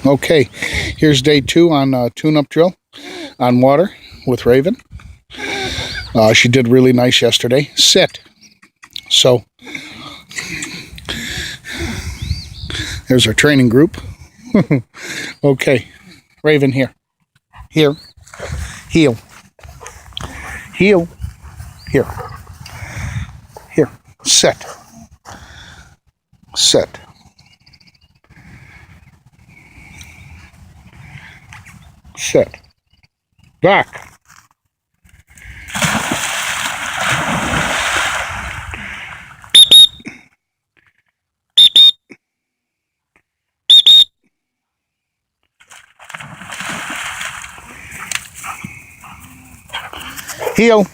Okay, here's day 2 on tune-up drill on water with Raven. She did really nice yesterday. Sit. So, there's our training group. Okay, Raven here. Here. Heel. Heel. Here. Here. Sit. Sit. Sit. Back. Heel.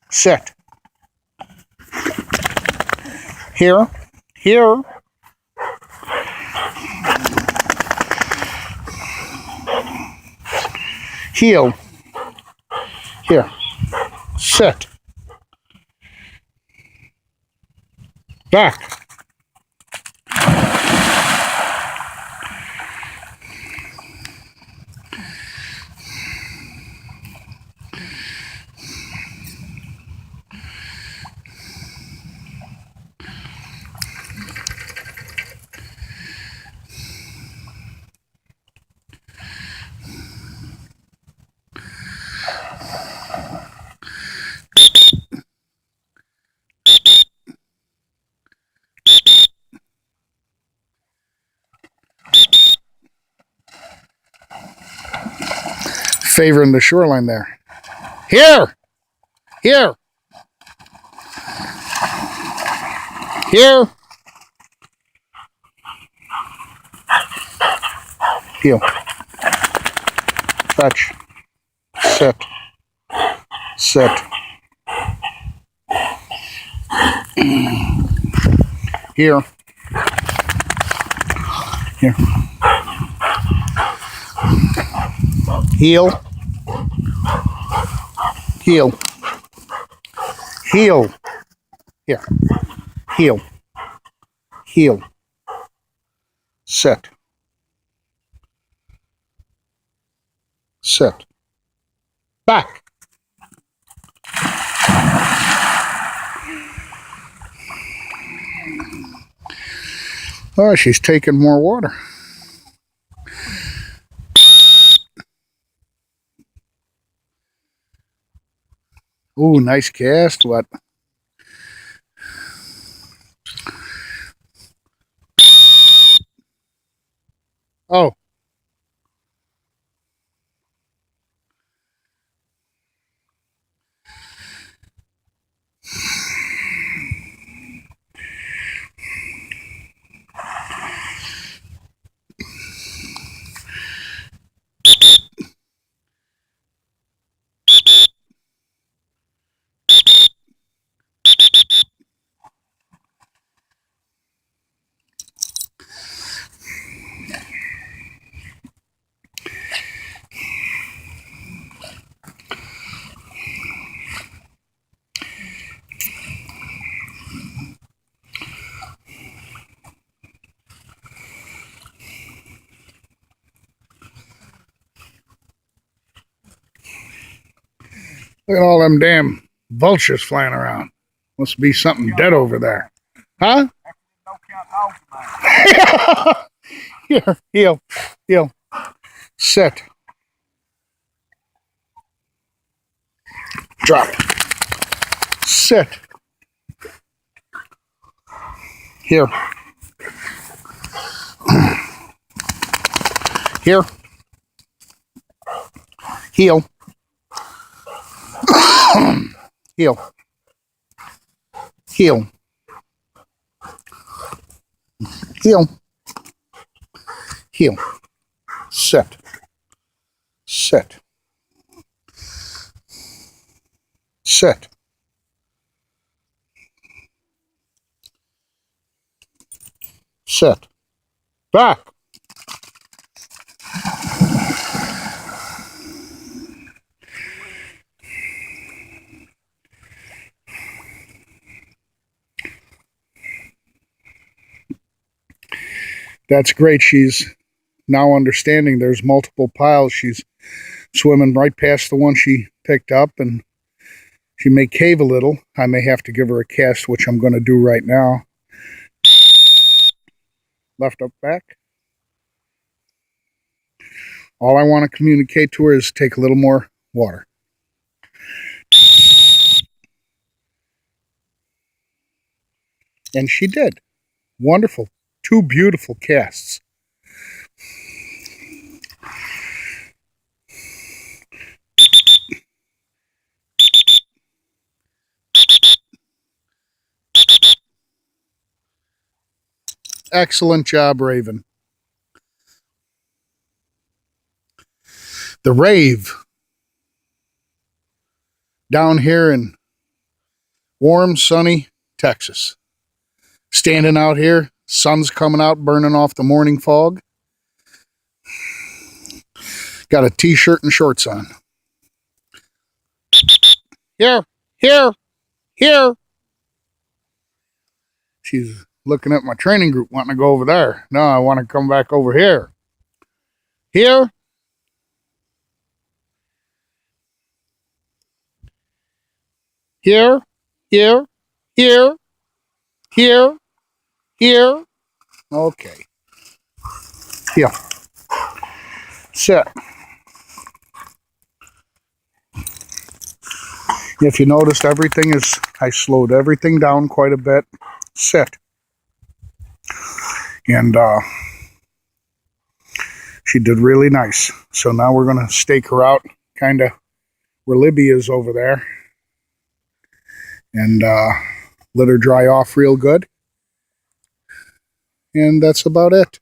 Sit. Here. Here. Heel. Here. Sit. Back. Favoring the shoreline there. Here. Here. Here. Heel. Fetch. Sit. Sit. Here. Here. Heel. Heel. Heel. Here. Heel. Heel. Sit. Sit. Back. Oh, she's taking more water. Ooh, nice cast. What? Oh. Look at all them damn vultures flying around. Must be something dead over there. Huh? Here, heel, heel. Sit. Drop. Sit. Here. Here. Heel. Heel. Heel. Heel. Heel. Sit. Sit. Sit. Sit. Back. That's great. She's now understanding there's multiple piles. She's swimming right past the one she picked up, and she may cave a little. I may have to give her a cast, which I'm going to do right now. Left up back. All I want to communicate to her is take a little more water. And she did. Wonderful. 2 beautiful casts. Excellent job, Raven. The Rave down here in warm, sunny Texas. Standing out here, sun's coming out, burning off the morning fog. Got a t-shirt and shorts on. Here, here, here. She's looking at my training group, wanting to go over there. No, I want to come back over here. Here. Here, here, here, here, here. Okay. Here. Sit. If you noticed, everything is, I slowed everything down quite a bit. Sit. And she did really nice. So now we're going to stake her out kind of where Libby is over there. And let her dry off real good. And that's about it.